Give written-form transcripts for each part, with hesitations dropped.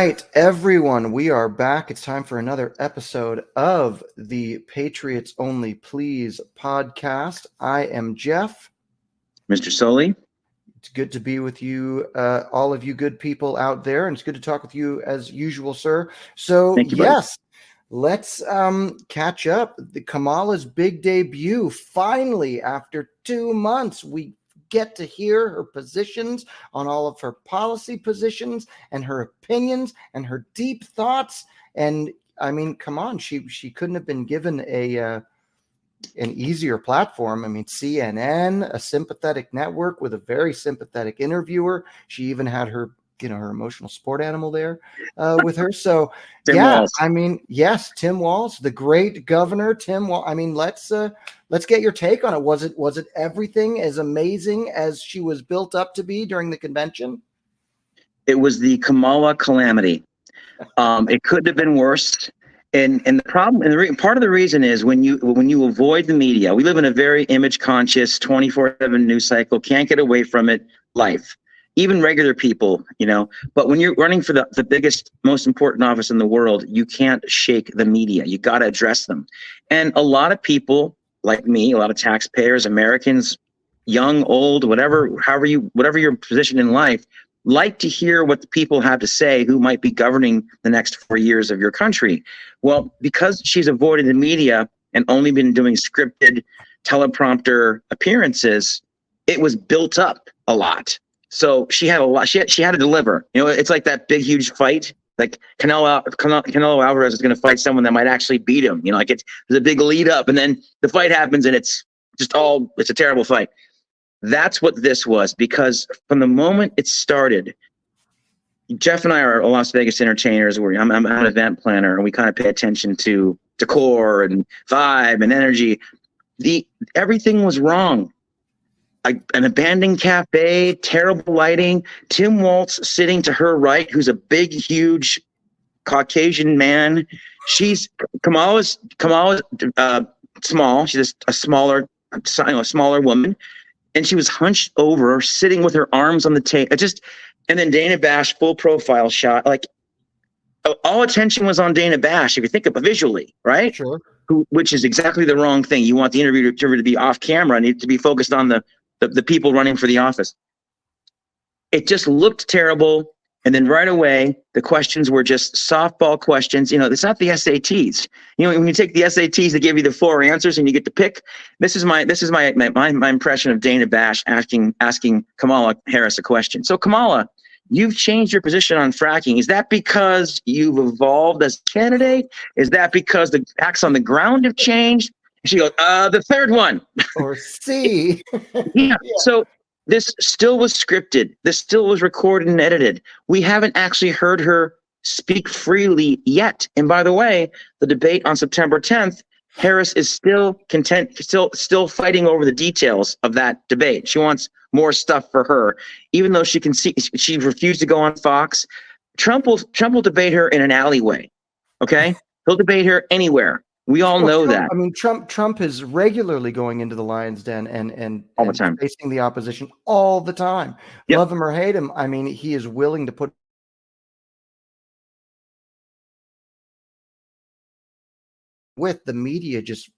right, everyone, we are back. It's time for another episode of the Patriots Only Please podcast. I am Jeff. Mr. Soley. It's good to be with you, all of you good people out there, and it's good to talk with you as usual, sir. So, Thank you, yes, let's catch up. The Kamala's big debut. Finally, after 2 months, we get to hear her positions on all of her policy positions and her opinions and her deep thoughts. And I mean, come on, she couldn't have been given an easier platform. I mean, CNN, a sympathetic network with a very sympathetic interviewer. She even had her, her emotional sport animal there with her. So Tim Walz. I mean, yes, Tim Walz, the great governor, Tim Walz. I mean, let's get your take on it. Was it everything as amazing as she was built up to be during the convention? It was the Kamala calamity. It couldn't have been worse. And the problem, and part of the reason is when you avoid the media, we live in a very image conscious 24/7 news cycle, can't get away from it life. Even regular people, but when you're running for the biggest, most important office in the world, you can't shake the media. You got to address them. And a lot of people like me, a lot of taxpayers, Americans, young, old, whatever your position in life, like to hear what the people have to say who might be governing the next 4 years of your country. Well, because she's avoided the media and only been doing scripted teleprompter appearances, it was built up a lot. So she had a lot. She had to deliver. It's like that big, huge fight. Like Canelo Alvarez is going to fight someone that might actually beat him. There's a big lead up, and then the fight happens, and it's a terrible fight. That's what this was, because from the moment it started, Jeff and I are Las Vegas entertainers. I'm an event planner, and we kind of pay attention to decor and vibe and energy. Everything was wrong. An abandoned cafe, terrible lighting, Tim Walz sitting to her right, who's a big, huge Caucasian man. Kamala's small. She's a smaller woman, and she was hunched over, sitting with her arms on the table. And then Dana Bash, full profile shot. Like, all attention was on Dana Bash, if you think of it visually, right? Sure. Which is exactly the wrong thing. You want the interviewer to be off camera and need to be focused on the people running for the office. It just looked terrible. And then right away, the questions were just softball questions. It's not the SATs. When you take the SATs, they give you the 4 answers and you get to pick. This is my impression of Dana Bash asking Kamala Harris a question. So Kamala, you've changed your position on fracking. Is that because you've evolved as a candidate? Is that because the acts on the ground have changed? She goes, the third one. Or C. Yeah. So this still was scripted. This still was recorded and edited. We haven't actually heard her speak freely yet. And by the way, the debate on September 10th, Harris is still fighting over the details of that debate. She wants more stuff for her, even though she refused to go on Fox. Trump will debate her in an alleyway. Okay, he'll debate her anywhere. We all know that. I mean, Trump is regularly going into the lion's den and all the time, facing the opposition all the time. Yep. Love him or hate him. I mean, he is willing to put with the media just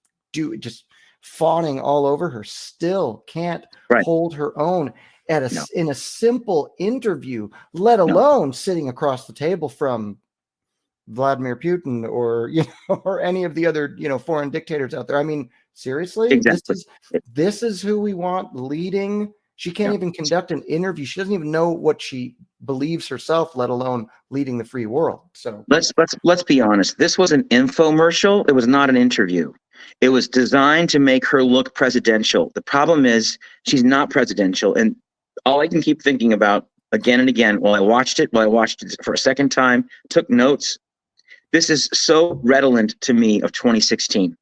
fawning all over her. Still can't hold her own in a simple interview, let alone sitting across the table from Vladimir Putin or any of the other foreign dictators out there. I mean, seriously, exactly. This is who we want leading. She can't even conduct an interview. She doesn't even know what she believes herself, let alone leading the free world. So let's be honest. This was an infomercial. It was not an interview. It was designed to make her look presidential. The problem is she's not presidential, and all I can keep thinking about again and again while I watched it for a second time, took notes. This is so redolent to me of 2016,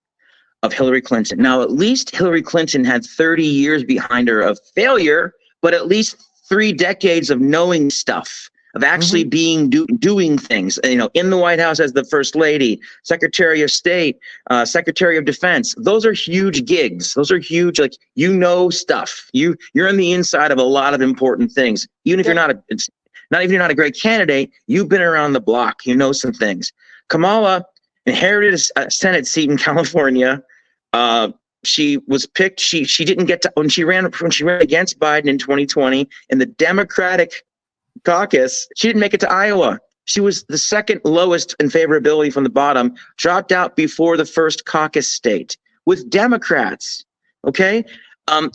of Hillary Clinton. Now, at least Hillary Clinton had 30 years behind her of failure, but at least 3 decades of knowing stuff, of actually doing things, in the White House as the First Lady, Secretary of State, Secretary of Defense. Those are huge gigs. Those are huge, stuff. You're on the inside of a lot of important things, even if you're not Not even you're not a great candidate, you've been around the block. You know some things. Kamala inherited a Senate seat in California. She was picked. She didn't get to when she ran against Biden in 2020 in the Democratic caucus. She didn't make it to Iowa. She was the second lowest in favorability from the bottom, dropped out before the first caucus state with Democrats. Okay. A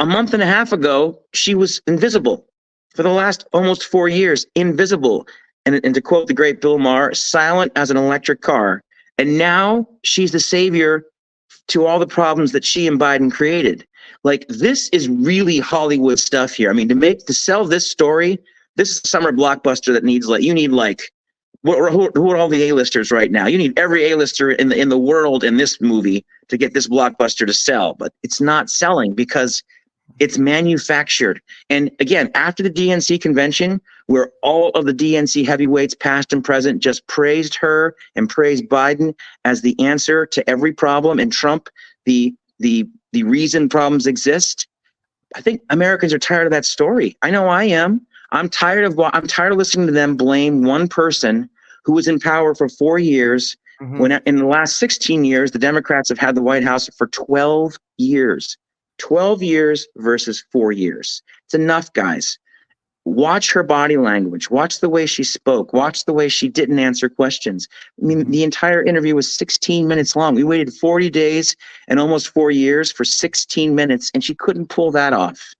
month and a half ago, she was invisible for the last almost 4 years, invisible. And to quote the great Bill Maher, silent as an electric car. And now she's the savior to all the problems that she and Biden created. Like, this is really Hollywood stuff here. I mean, to sell this story, this is a summer blockbuster that needs who are all the A-listers right now? You need every A-lister in the world in this movie to get this blockbuster to sell, but it's not selling because it's manufactured. And again, after the DNC convention, where all of the DNC heavyweights, past and present, just praised her and praised Biden as the answer to every problem, and Trump, the reason problems exist, I think Americans are tired of that story. I know I am. I'm tired of listening to them blame one person who was in power for 4 years, when in the last 16 years, the Democrats have had the White House for 12 years. 12 years versus 4 years. It's enough, guys. Watch her body language. Watch the way she spoke. Watch the way she didn't answer questions. I mean, the entire interview was 16 minutes long. We waited 40 days and almost 4 years for 16 minutes, and she couldn't pull that off.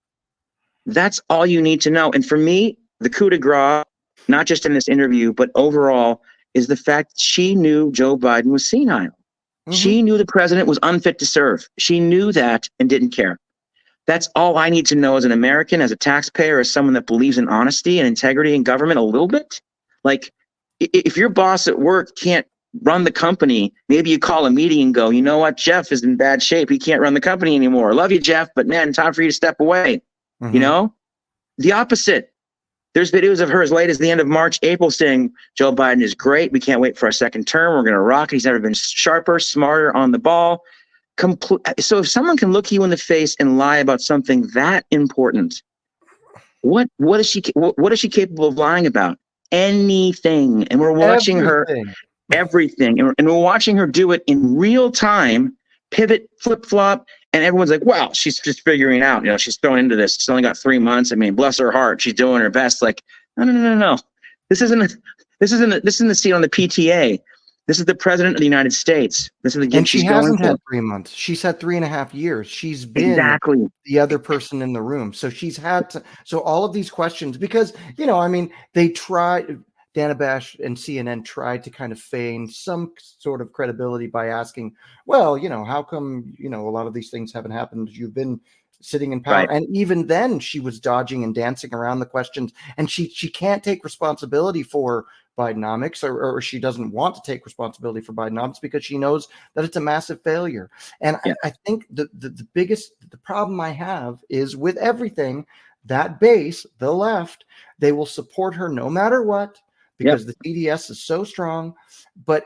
That's all you need to know. And for me, the coup de grace, not just in this interview, but overall, is the fact that she knew Joe Biden was senile. She knew the president was unfit to serve. She knew that and didn't care. That's all I need to know as an American, as a taxpayer, as someone that believes in honesty and integrity in government a little bit. Like, if your boss at work can't run the company, maybe you call a meeting and go, you know what, Jeff is in bad shape. He can't run the company anymore. Love you, Jeff, but man, time for you to step away. You know, the opposite. There's videos of her as late as the end of March, April saying, Joe Biden is great. We can't wait for our second term. We're going to rock it. He's never been sharper, smarter on the ball. So if someone can look you in the face and lie about something that important, what is she capable of lying about? Anything. And we're watching everything. And we're watching her do it in real time, pivot, flip flop. And everyone's like, well, she's just figuring it out. You know, she's thrown into this. She's only got 3 months. I mean, bless her heart. She's doing her best. Like, no. This isn't the seat on the PTA. This is the president of the United States. This is the and she hasn't had 3 months. She's had 3.5 years. She's been the other person in the room. So she's had to. So all of these questions, because, you know, I mean, they tried. Dana Bash and CNN tried to kind of feign some sort of credibility by asking, well, you know, how come, you know, a lot of these things haven't happened? You've been sitting in power. Right. And even then she was dodging and dancing around the questions, and she can't take responsibility for Bidenomics, or she doesn't want to take responsibility for Bidenomics because she knows that it's a massive failure. And I think the problem I have is with everything, that base, the left, they will support her no matter what, because the TDS is so strong, but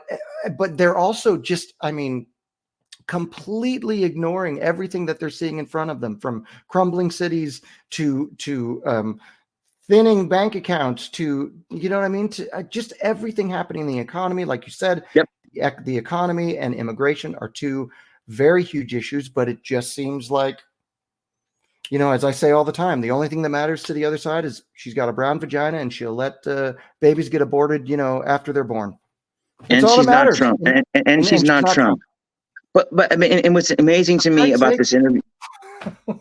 they're also just, I mean, completely ignoring everything that they're seeing in front of them, from crumbling cities to thinning bank accounts to, you know what I mean, to just everything happening in the economy. Like you said, the economy and immigration are two very huge issues, but it just seems like, you know, as I say all the time, the only thing that matters to the other side is she's got a brown vagina and she'll let babies get aborted, you know, after they're born. That's and she's not Trump. And she's not Trump. But I mean, and what's amazing to me about this interview,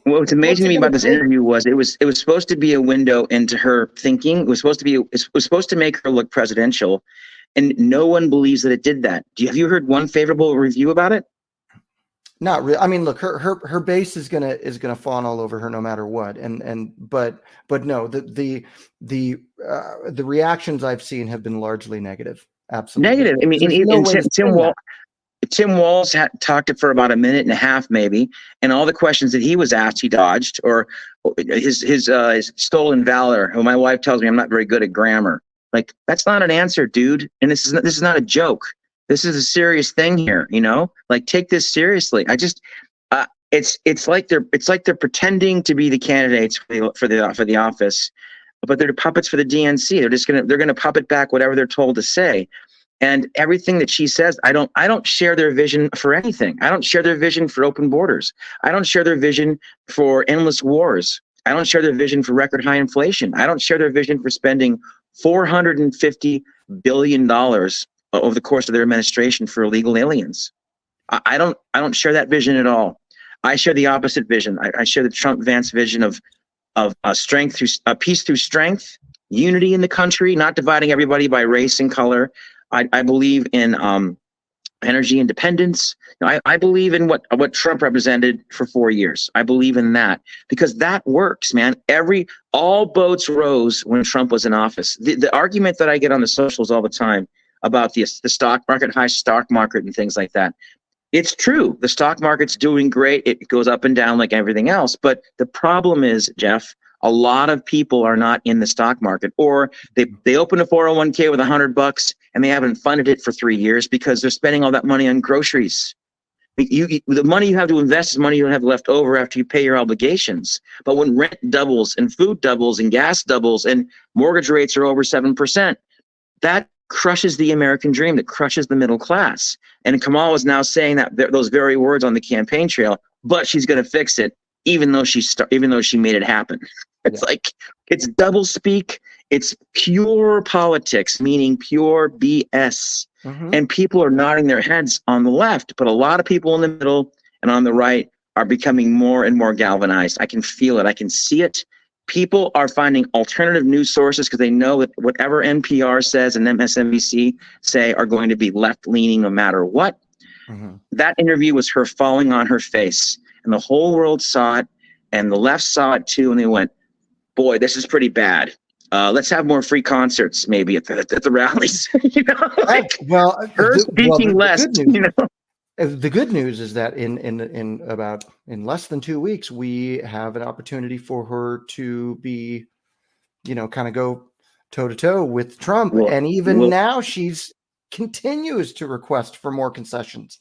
what's amazing to me about this interview was it was supposed to be a window into her thinking. It was supposed to make her look presidential, and no one believes that it did that. Have you heard one favorable review about it? Not really. I mean, look, her base is gonna fawn all over her no matter what. But no, the reactions I've seen have been largely negative. Absolutely negative. I mean, Tim Walz had talked it for about a minute and a half, maybe, and all the questions that he was asked, he dodged, or his stolen valor. Well, my wife tells me I'm not very good at grammar. Like, that's not an answer, dude. And this is not a joke. This is a serious thing here, you know. Like, take this seriously. I just, it's like they're pretending to be the candidates for the office, but they're puppets for the DNC. They're gonna puppet back whatever they're told to say. And everything that she says, I don't share their vision for anything. I don't share their vision for open borders. I don't share their vision for endless wars. I don't share their vision for record high inflation. I don't share their vision for spending $450 billion over the course of their administration for illegal aliens. I don't share that vision at all. I share the opposite vision. I share the Trump-Vance vision of strength through peace through strength, unity in the country, not dividing everybody by race and color. I believe in energy independence. I believe in what Trump represented for 4 years. I believe in that because that works, man. All boats rose when Trump was in office. The argument that I get on the socials all the time about the stock market, high stock market and things like that. It's true. The stock market's doing great. It goes up and down like everything else. But the problem is, Jeff, a lot of people are not in the stock market, or they open a 401k with $100 and they haven't funded it for 3 years because they're spending all that money on groceries. The money you have to invest is money you don't have left over after you pay your obligations. But when rent doubles and food doubles and gas doubles and mortgage rates are over 7%, that crushes the American dream, that crushes the middle class. And Kamala is now saying that those very words on the campaign trail, but she's going to fix it, even though she made it happen. It's like, it's double speak. It's pure politics, meaning pure BS. Mm-hmm. And people are nodding their heads on the left, but a lot of people in the middle and on the right are becoming more and more galvanized. I can feel it. I can see it. People are finding alternative news sources because they know that whatever NPR says and MSNBC say are going to be left-leaning no matter what. Mm-hmm. That interview was her falling on her face, and the whole world saw it, and the left saw it too, and they went, boy, this is pretty bad. Let's have more free concerts maybe at the rallies. You know, like, her speaking less, you know. The good news is that in less than 2 weeks, we have an opportunity for her to be, kind of go toe to toe with Trump. And even now she's continues to request for more concessions.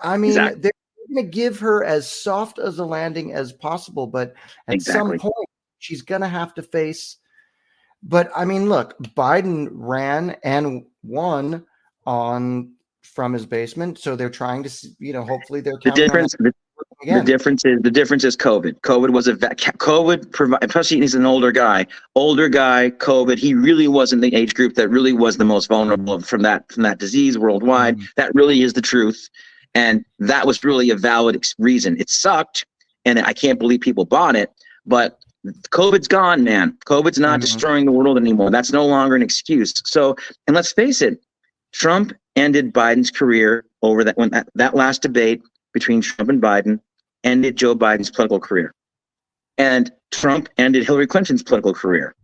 I mean, they're going to give her as soft as a landing as possible, but at some point she's going to have to face. But I mean, look, Biden ran and won from his basement, so they're trying to, hopefully they're the difference. The difference is COVID. COVID was plus he's an older guy. COVID. He really wasn't the age group that really was the most vulnerable from that disease worldwide. Mm-hmm. That really is the truth, and that was really a valid reason. It sucked, and I can't believe people bought it, but COVID's gone, man. COVID's not destroying the world anymore. That's no longer an excuse. So, and let's face it, Trump ended Biden's career over that last debate between Trump and Biden ended Joe Biden's political career. And Trump ended Hillary Clinton's political career.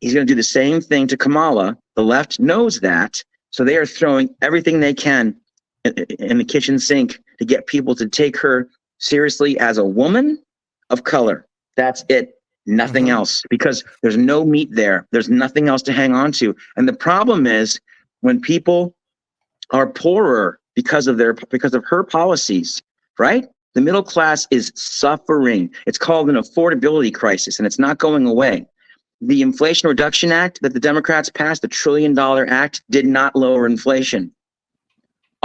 He's going to do the same thing to Kamala. The left knows that. So they are throwing everything they can in the kitchen sink to get people to take her seriously as a woman of color. That's it. Nothing else, because there's no meat there. There's nothing else to hang on to. And the problem is when people are poorer because of her policies, right? The middle class is suffering. It's called an affordability crisis, and it's not going away. The Inflation Reduction Act that the Democrats passed, the $1 trillion act, did not lower inflation.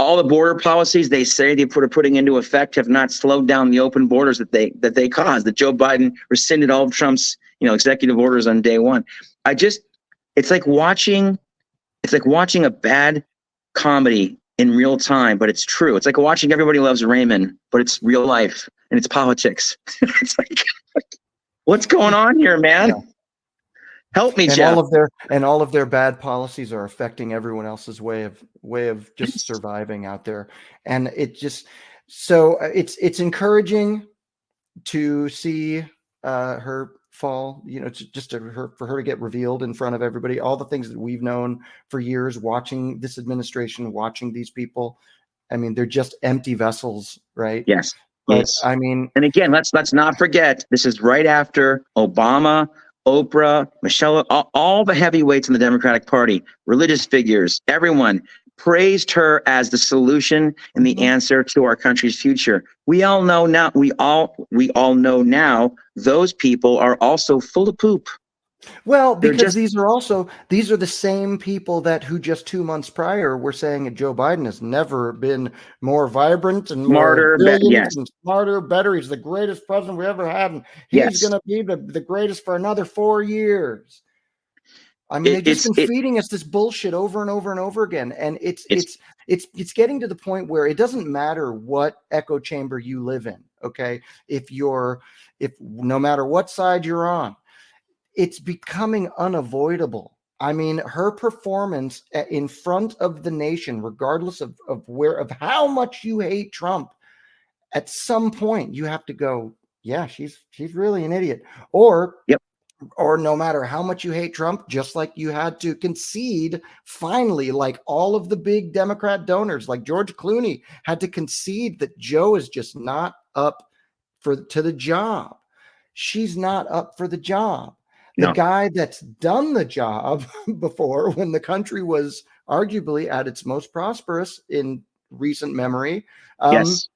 All the border policies they say they are putting into effect have not slowed down the open borders that they caused. That Joe Biden rescinded all of Trump's executive orders on day one. It's like watching a bad comedy in real time, but it's true. It's like watching Everybody Loves Raymond, but it's real life and it's politics. It's like, what's going on here, man? Yeah. Help me, Jeff. All of their bad policies are affecting everyone else's way of just surviving out there. And it's encouraging to see her fall, for her to get revealed in front of everybody, all the things that we've known for years, watching this administration, watching these people. I mean, they're just empty vessels, right? Yes. But, yes. I mean, and again, let's not forget, this is right after Obama, Oprah, Michelle, all the heavyweights in the Democratic Party, religious figures, everyone praised her as the solution and the answer to our country's future. We all know now. We all know now. Those people are also full of poop. Well, They're because just these are the same people that who just 2 months prior were saying that Joe Biden has never been more vibrant and more smarter, brilliant yes, and smarter, better. He's the greatest president we ever had, and he's yes. going to be the greatest for another 4 years. I mean, It, they've just it's been it feeding us this bullshit over and over and over again, and it's it's it's it's getting to the point where it doesn't matter what echo chamber you live in. Okay, if no matter what side you're on, it's becoming unavoidable. I mean, her performance in front of the nation, regardless of how much you hate Trump, at some point you have to go, yeah, she's really an idiot. Or yep, no matter how much you hate Trump, just like you had to concede finally, like all of the big Democrat donors, like George Clooney had to concede that Joe is just not up to the job. She's not up for the job. The no, guy that's done the job before, when the country was arguably at its most prosperous in recent memory, yes,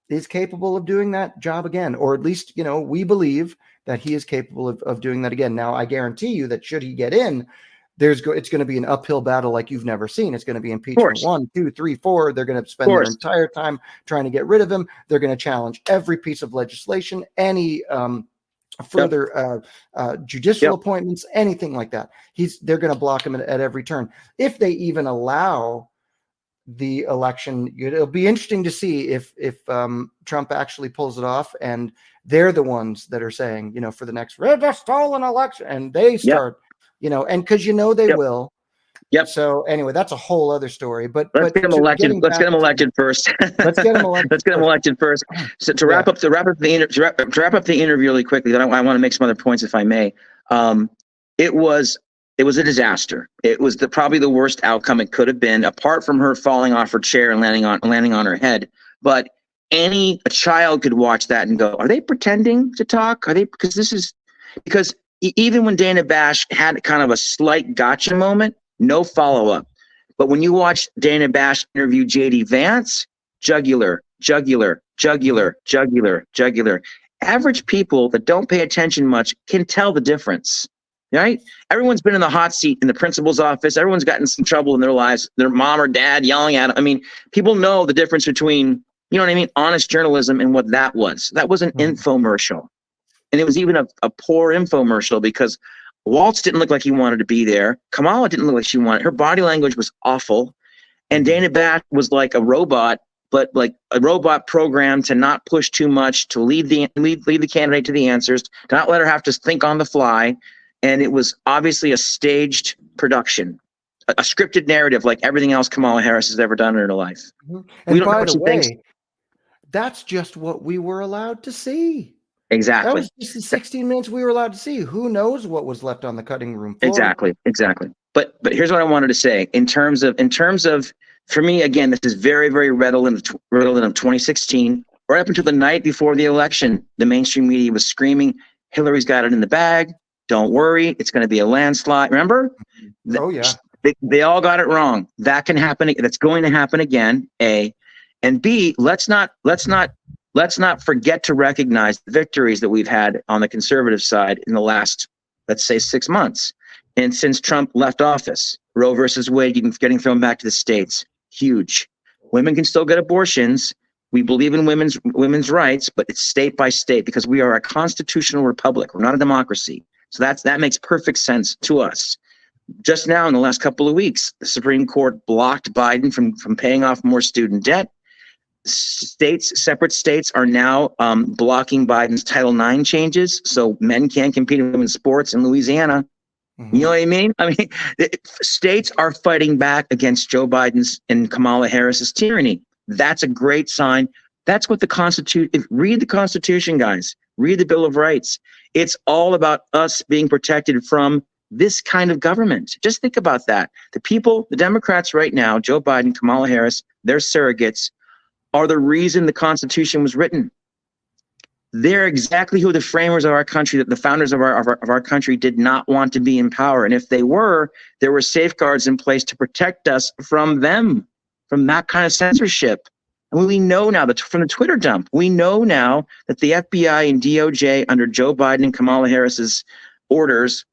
is capable of doing that job again, or at least, we believe that he is capable of doing that again. Now, I guarantee you that should he get in, it's going to be an uphill battle like you've never seen. It's going to be impeachment of 1, 2, 3, 4. They're going to spend their course, entire time trying to get rid of him. They're going to challenge every piece of legislation, any yep, further judicial yep, appointments, anything like that. They're going to block him at every turn. If they even allow the election, it'll be interesting to see if Trump actually pulls it off, and they're the ones that are saying, for the next a stolen election, and they yep, start, and because they yep, will. yep. So anyway, that's a whole other story. But Let's get him to elected. getting Let's get back him to, elected first. let's get him elected Let's get him first. elected first. So to Yeah. wrap up the interview really quickly, then I want to make some other points if I may. It was a disaster. It was probably the worst outcome it could have been, apart from her falling off her chair and landing on her head. But a child could watch that and go, "Are they pretending to talk? Are they?" Because even when Dana Bash had kind of a slight gotcha moment, no follow up. But when you watch Dana Bash interview JD Vance, jugular, jugular, jugular, jugular, jugular. Average people that don't pay attention much can tell the difference, right? Everyone's been in the hot seat in the principal's office. Everyone's gotten some trouble in their lives. Their mom or dad yelling at them. I mean, people know the difference between, honest journalism and what that was. That was an infomercial. And it was even a poor infomercial because Walz didn't look like he wanted to be there. Kamala didn't look like she wanted. Her body language was awful. And Dana Bash was like a robot, but like a robot programmed to not push too much, to lead the candidate to the answers, to not let her have to think on the fly. And it was obviously a staged production, a scripted narrative like everything else Kamala Harris has ever done in her life. And by the way, that's just what we were allowed to see. That Exactly. was just the 16 minutes we were allowed to see. Who knows what was left on the cutting room floor? Exactly. But here's what I wanted to say in terms of, for me, again, this is very, very redolent of 2016. Right up until the night before the election, the mainstream media was screaming, "Hillary's got it in the bag. Don't worry, it's going to be a landslide." Remember? Oh yeah. They all got it wrong. That can happen. That's going to happen again. A, and B. Let's not forget to recognize the victories that we've had on the conservative side in the last, let's say, 6 months. And since Trump left office, Roe versus Wade getting thrown back to the states, huge. Women can still get abortions. We believe in women's rights, but it's state by state because we are a constitutional republic. We're not a democracy. So that makes perfect sense to us. Just now, in the last couple of weeks, the Supreme Court blocked Biden from paying off more student debt. Separate states are now blocking Biden's Title IX changes, so men can't compete in women's sports in Louisiana. You know what I mean? I mean, states are fighting back against Joe Biden's and Kamala Harris's tyranny. That's a great sign. That's what the Constitution. Read the Constitution, guys. Read the Bill of Rights. It's all about us being protected from this kind of government. Just think about that. The Democrats right now, Joe Biden, Kamala Harris, their surrogates, are the reason the Constitution was written. They're exactly who the framers of our country, the founders of our country, did not want to be in power. And if they were, there were safeguards in place to protect us from them, from that kind of censorship. And we know now that from the Twitter dump, we know now that the FBI and DOJ under Joe Biden and Kamala Harris's orders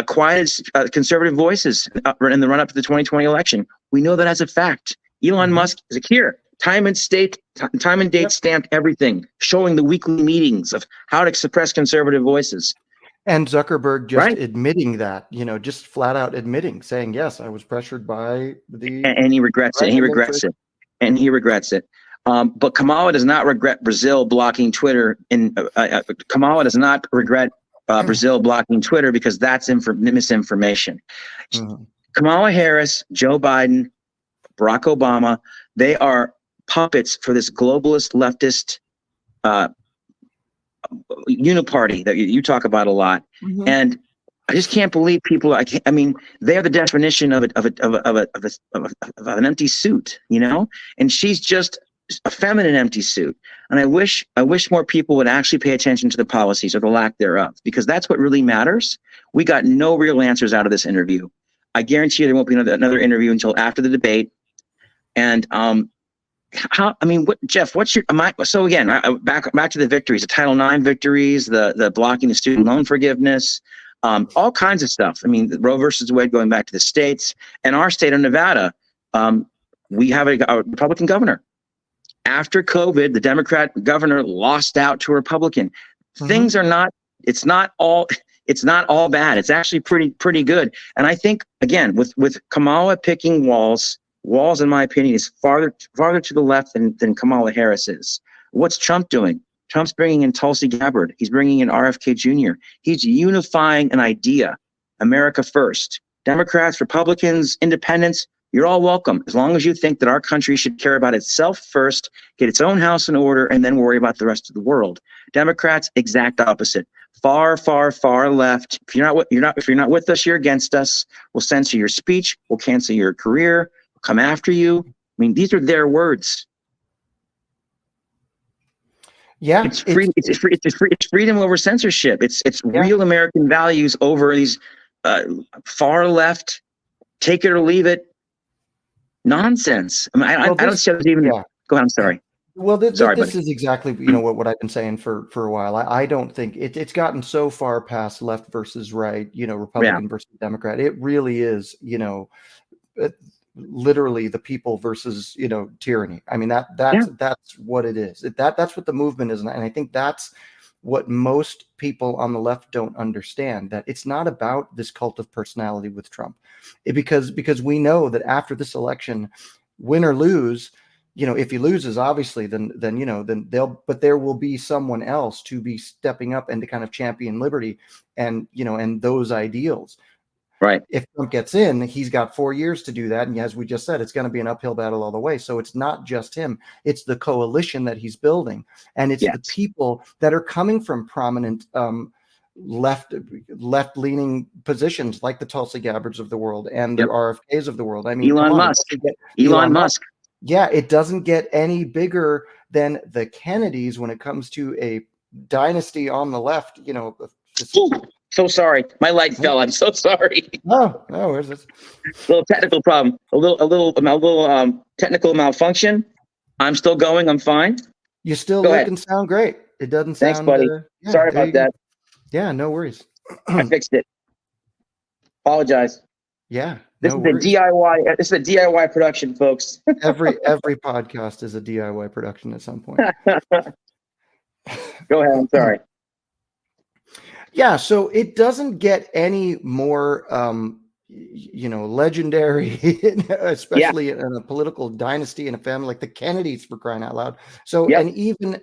quieted conservative voices in the run-up to the 2020 election. We know that as a fact. Elon Musk is here. Time and date stamped everything, showing the weekly meetings of how to suppress conservative voices. And Zuckerberg just admitting that, just flat out admitting, saying, yes, I was pressured by the... And he regrets it. He regrets it. And he regrets it. But Kamala does not regret Brazil blocking Twitter. Kamala does not regret Brazil blocking Twitter because that's misinformation. Kamala Harris, Joe Biden, Barack Obama, they are puppets for this globalist leftist uniparty that you talk about a lot. And I just can't believe people. I mean, they are the definition of an empty suit, and she's just a feminine empty suit. And I wish more people would actually pay attention to the policies or the lack thereof, because that's what really matters. We got no real answers out of this interview. I guarantee you there won't be another interview until after the debate. And Jeff, so again, back to the victories, the Title IX victories, the blocking the student loan forgiveness, all kinds of stuff. I mean, Roe versus Wade going back to the states, and our state of Nevada, we have a Republican governor. After COVID, the Democrat governor lost out to a Republican. Things are not, it's not all bad. It's actually pretty good. And I think, again, with Kamala picking Walz, in my opinion, is farther to the left than Kamala Harris is. What's Trump doing? Trump's bringing in Tulsi Gabbard. He's bringing in RFK Jr. He's unifying an idea, America first. Democrats, Republicans, independents, you're all welcome, as long as you think that our country should care about itself first, get its own house in order, and then worry about the rest of the world. Democrats, exact opposite. Far, far, far left. If you're not with us, you're against us. We'll censor your speech. We'll cancel your career. We'll come after you. I mean, these are their words. Yeah, it's freedom over censorship. It's real American values over these far left, take it or leave it nonsense. I mean, I don't see how there's even. Go ahead. I'm sorry. Well, this is exactly what I've been saying for a while. I don't think it's gotten so far past left versus right, Republican versus Democrat. It really is, literally the people versus tyranny. I mean that's what it is. That's what the movement is, and I think that's what most people on the left don't understand, that it's not about this cult of personality with Trump. Because we know that after this election, win or lose, if he loses, obviously, then there will be someone else to be stepping up and to kind of champion liberty and those ideals. Right. If Trump gets in, he's got 4 years to do that. And as we just said, it's going to be an uphill battle all the way. So it's not just him. It's the coalition that he's building. And it's the people that are coming from prominent left-leaning positions like the Tulsi Gabbards of the world and the RFKs of the world. I mean, Elon Musk. Yeah, it doesn't get any bigger than the Kennedys when it comes to a dynasty on the left, So sorry, my light fell. I'm so sorry. No, where's this? Little technical problem. A little technical malfunction. I'm still going. I'm fine. You still look and sound great. It doesn't sound. Thanks, buddy. Sorry about that. Yeah, no worries. I fixed it. Apologize. Yeah, this is a DIY. This is a DIY production, folks. every podcast is a DIY production at some point. Go ahead. I'm sorry. Yeah, so it doesn't get any more, legendary, especially in a political dynasty in a family like the Kennedys, for crying out loud. So, and even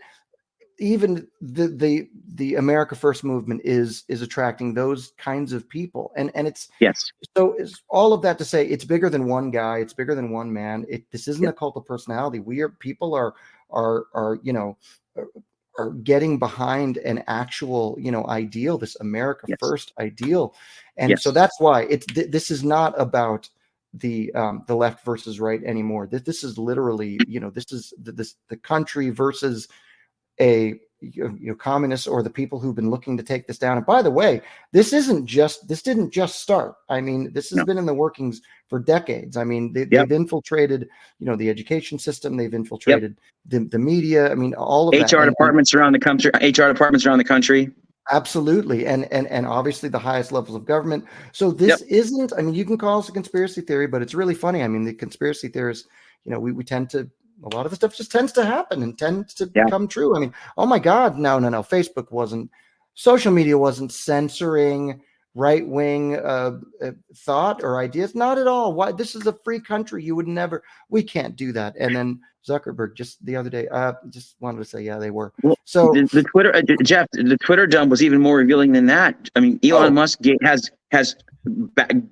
the America First movement is attracting those kinds of people, and it's So it's all of that to say it's bigger than one guy, it's bigger than one man. This isn't a cult of personality. People are getting behind an actual, ideal, this America First ideal. And so that's why this is not about the left versus right anymore. This is literally, this is the country versus a communists or the people who've been looking to take this down. And by the way, this didn't just start. I mean, this has been in the workings for decades. I mean, they've infiltrated, the education system. They've infiltrated the media. I mean, all of that. HR departments around the country. Absolutely. And obviously the highest levels of government. So Yep. this isn't, I mean, you can call this a conspiracy theory, but it's really funny. I mean, the conspiracy theorists, we tend to, a lot of the stuff just tends to happen and tends to Yeah. come true. I mean, oh my God, no. Social media wasn't censoring right-wing thought or ideas. Not at all. Why? This is a free country. We can't do that. And then Zuckerberg just the other day, just wanted to say, yeah, they were. Well, So the Twitter, Jeff, the Twitter dump was even more revealing than that. I mean, Elon Musk has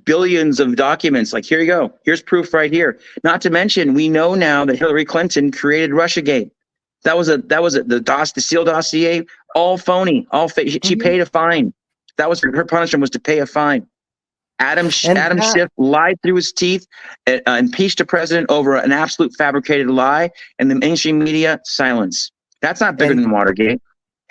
billions of documents. Like, here you go. Here's proof right here. Not to mention, we know now that Hillary Clinton created RussiaGate. That was the SEAL dossier, all phony, all fake. She paid a fine. That was her punishment, was to pay a fine. Adam Schiff lied through his teeth, impeached a president over an absolute fabricated lie, and the mainstream media silence. That's not bigger than Watergate.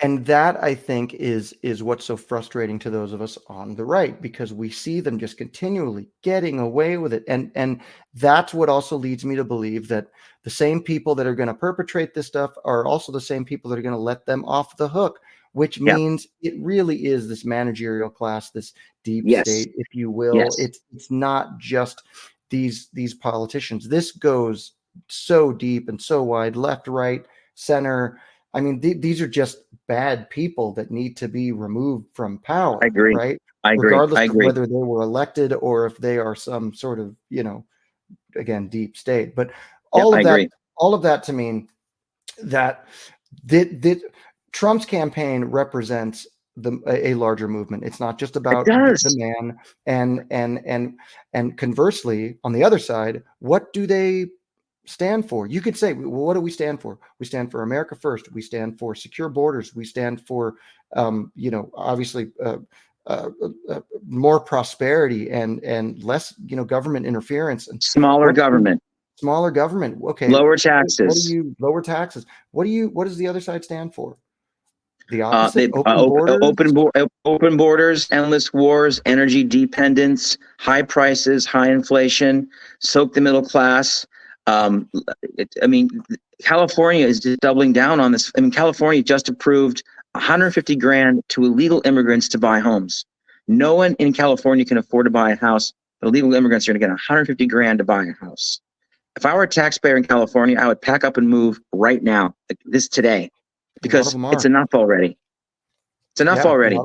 And that, I think, is what's so frustrating to those of us on the right, because we see them just continually getting away with it. And that's what also leads me to believe that the same people that are going to perpetrate this stuff are also the same people that are going to let them off the hook, which means it really is this managerial class, this deep state, if you will. It's not just these politicians. This goes so deep and so wide, left, right, center. I mean, these are just bad people that need to be removed from power. I agree. Right? I agree. Regardless of whether they were elected or if they are some sort of, again, deep state. But all of that to mean that Trump's campaign represents a larger movement. It's not just about the man. And conversely, on the other side, what do they stand for? You could say, well, what do we stand for? We stand for America first. We stand for secure borders. We stand for, obviously, more prosperity and less, government interference and smaller government. Smaller government. Okay. Lower taxes. Lower taxes. What does the other side stand for? The opposite. Open borders, endless wars, energy dependence, high prices, high inflation, soak the middle class. California is just doubling down on this. I mean, California just approved $150,000 to illegal immigrants to buy homes. No one in California can afford to buy a house, but illegal immigrants are going to get $150,000 to buy a house. If I were a taxpayer in California, I would pack up and move right now, like this today, because it's enough already. It's enough already.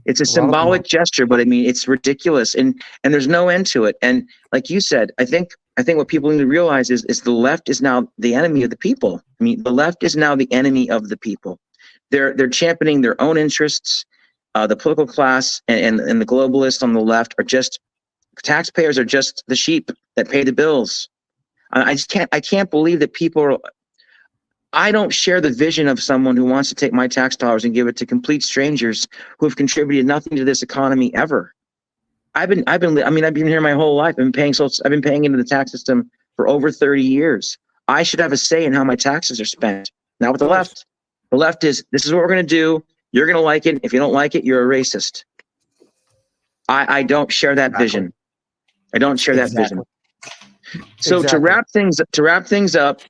It's a symbolic gesture, but I mean, it's ridiculous, and there's no end to it. And like you said, I think what people need to realize is the left is now the enemy of the people. I mean, the left is now the enemy of the people. They're championing their own interests. The political class and the globalists on the left are just taxpayers, are just the sheep that pay the bills. I can't believe that people are. I don't share the vision of someone who wants to take my tax dollars and give it to complete strangers who have contributed nothing to this economy ever. I've been here my whole life. I've been paying into the tax system for over 30 years. I should have a say in how my taxes are spent. Not with the left. The left is, this is what we're going to do. You're going to like it. If you don't like it, you're a racist. I don't share that vision. I don't share that vision. So to wrap things up,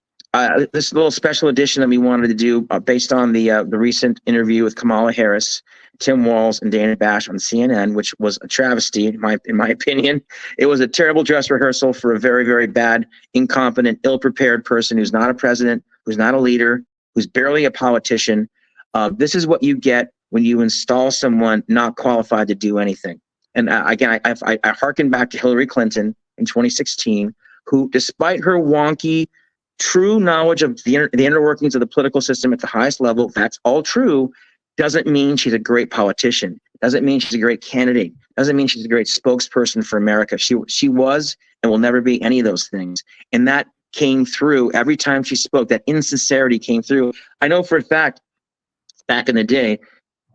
this little special edition that we wanted to do based on the recent interview with Kamala Harris, Tim Walz, and Dana Bash on CNN, which was a travesty in my opinion. It was a terrible dress rehearsal for a very, very bad, incompetent, ill-prepared person who's not a president, who's not a leader, who's barely a politician. This is what you get when you install someone not qualified to do anything. And again, I hearken back to Hillary Clinton in 2016, who, despite her wonky, true knowledge of the inner workings of the political system at the highest level, that's all true, doesn't mean she's a great politician. Doesn't mean she's a great candidate. Doesn't mean she's a great spokesperson for America. She was and will never be any of those things. And that came through every time she spoke. That insincerity came through. I know for a fact, back in the day,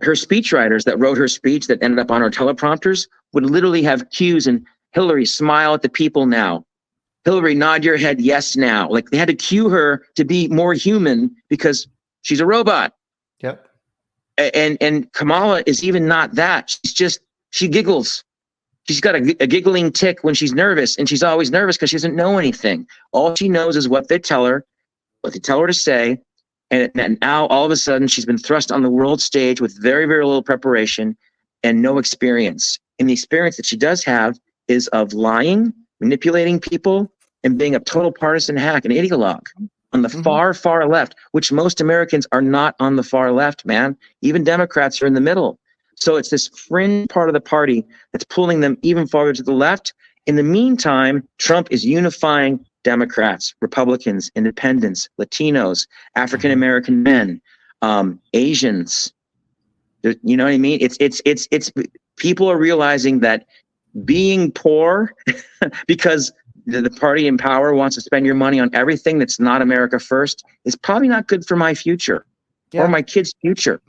her speechwriters that wrote her speech that ended up on her teleprompters would literally have cues and, Hillary, smile at the people now. Hillary, nod your head yes now. Like, they had to cue her to be more human because she's a robot. Yep. And Kamala is even not that. She giggles. She's got a giggling tick when she's nervous, and she's always nervous because she doesn't know anything. All she knows is what they tell her to say, And now all of a sudden she's been thrust on the world stage with very, very little preparation and no experience. And the experience that she does have is of lying, manipulating people, and being a total partisan hack, an ideologue on the far, far left, which most Americans are not on the far left, man. Even Democrats are in the middle. So it's this fringe part of the party that's pulling them even farther to the left. In the meantime, Trump is unifying Democrats, Republicans, independents, Latinos, African American men, Asians. You know what I mean? It's people are realizing that being poor because the party in power wants to spend your money on everything that's not America first is probably not good for my future or my kids' future.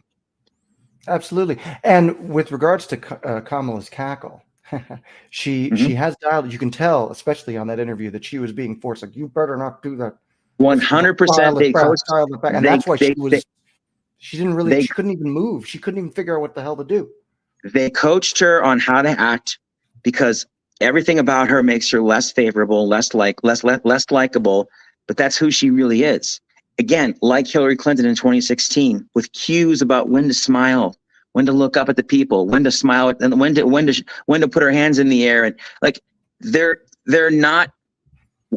Absolutely. And with regards to Kamala's cackle, she has dialed. You can tell, especially on that interview, that she was being forced. Like, you better not do that. 100%. They coached, and that's why she was. She didn't really. She couldn't even move. She couldn't even figure out what the hell to do. They coached her on how to act because everything about her makes her less favorable, less likable. But that's who she really is. Again, like Hillary Clinton in 2016, with cues about when to smile, when to look up at the people, when to smile, and when to put her hands in the air, and like they're not.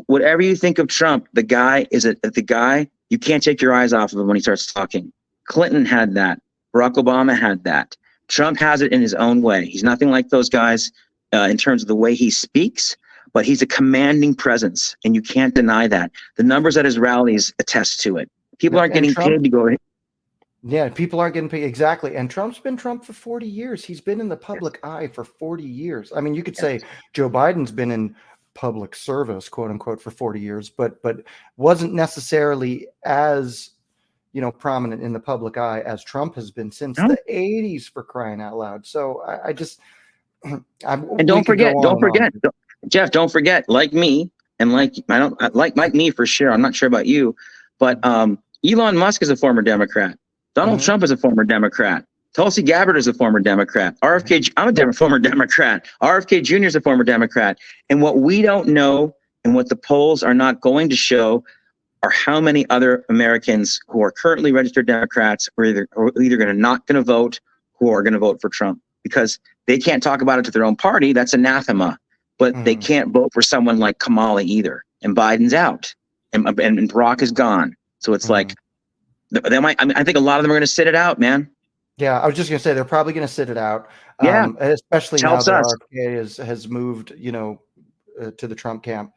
Whatever you think of Trump, the guy is the guy. You can't take your eyes off of him when he starts talking. Clinton had that. Barack Obama had that. Trump has it in his own way. He's nothing like those guys in terms of the way he speaks, but he's a commanding presence, and you can't deny that. The numbers at his rallies attest to it. People aren't getting paid to go. Yeah, people aren't getting paid. Exactly. And Trump's been Trump for 40 years. He's been in the public eye for 40 years. I mean, you could say Joe Biden's been in public service, quote unquote, for 40 years, but wasn't necessarily as, prominent in the public eye as Trump has been since the 80s, for crying out loud. So I just, and don't forget, Jeff, don't forget, like me, and like me for sure. I'm not sure about you, but Elon Musk is a former Democrat. Donald Trump is a former Democrat. Tulsi Gabbard is a former Democrat. I'm a former Democrat. RFK Jr. is a former Democrat. And what we don't know, and what the polls are not going to show, are how many other Americans who are currently registered Democrats are either not going to vote, who are going to vote for Trump, because they can't talk about it to their own party. That's anathema. But they can't vote for someone like Kamala either. And Biden's out, and Barack is gone. So it's like they might. I mean, I think a lot of them are going to sit it out, man. Yeah, I was just going to say they're probably going to sit it out. Especially now that RFK has moved, to the Trump camp.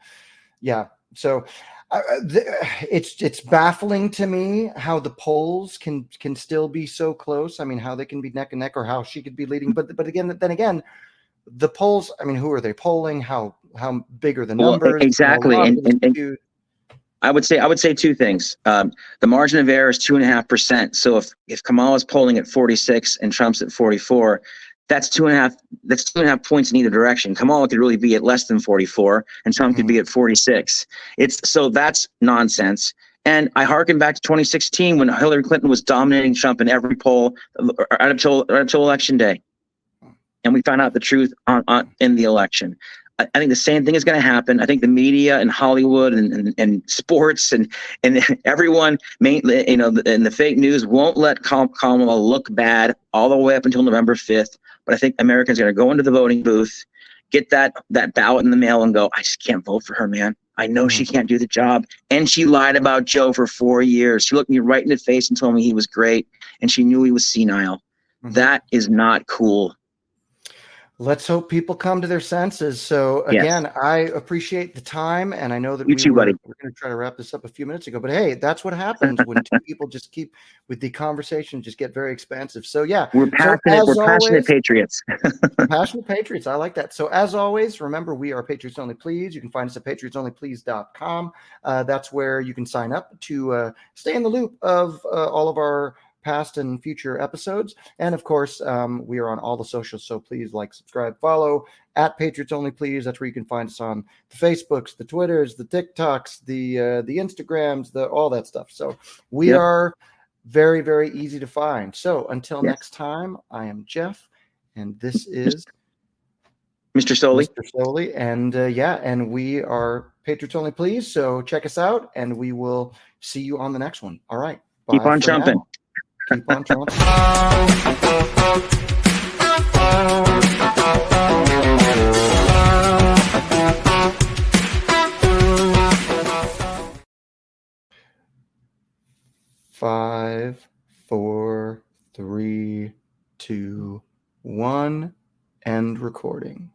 Yeah, so it's baffling to me how the polls can still be so close. I mean, how they can be neck and neck, or how she could be leading. But then again, the polls. I mean, who are they polling? How big are the numbers? Exactly, and I would say two things. The margin of error is 2.5%. So if Kamala's polling at 46 and Trump's at 44, that's 2.5. That's 2.5 points in either direction. Kamala could really be at less than 44, and Trump could be at 46. So that's nonsense. And I hearken back to 2016 when Hillary Clinton was dominating Trump in every poll right until election day, and we found out the truth in the election. I think the same thing is going to happen. I think the media and Hollywood and sports and everyone, mainly, and the fake news won't let Kamala look bad all the way up until November 5th. But I think Americans are going to go into the voting booth, get that ballot in the mail, and go, I just can't vote for her, man. I know she can't do the job. And she lied about Joe for 4 years. She looked me right in the face and told me he was great, and she knew he was senile. That is not cool. Let's hope people come to their senses. So again, I appreciate the time, and I know that we're going to try to wrap this up a few minutes ago. But hey, that's what happens when two people just keep with the conversation, just get very expansive. So yeah, we're passionate. We're passionate patriots. Passionate patriots. I like that. So as always, remember, we are Patriots Only Please. You can find us at patriotsonlyplease.com. That's where you can sign up to stay in the loop of all of our past and future episodes. And of course, we are on all the socials, so please like, subscribe, follow at Patriots Only Please. That's where you can find us on the Facebooks, the Twitters, the TikToks, the Instagrams, all that stuff. So we are very, very easy to find. So until next time, I am Jeff, and this is Mr. Soli. And and we are Patriots Only Please. So check us out, and we will see you on the next one. All right. Keep Bye on for jumping. now. Keep on trumping. 5, 4, 3, 2, 1, end recording.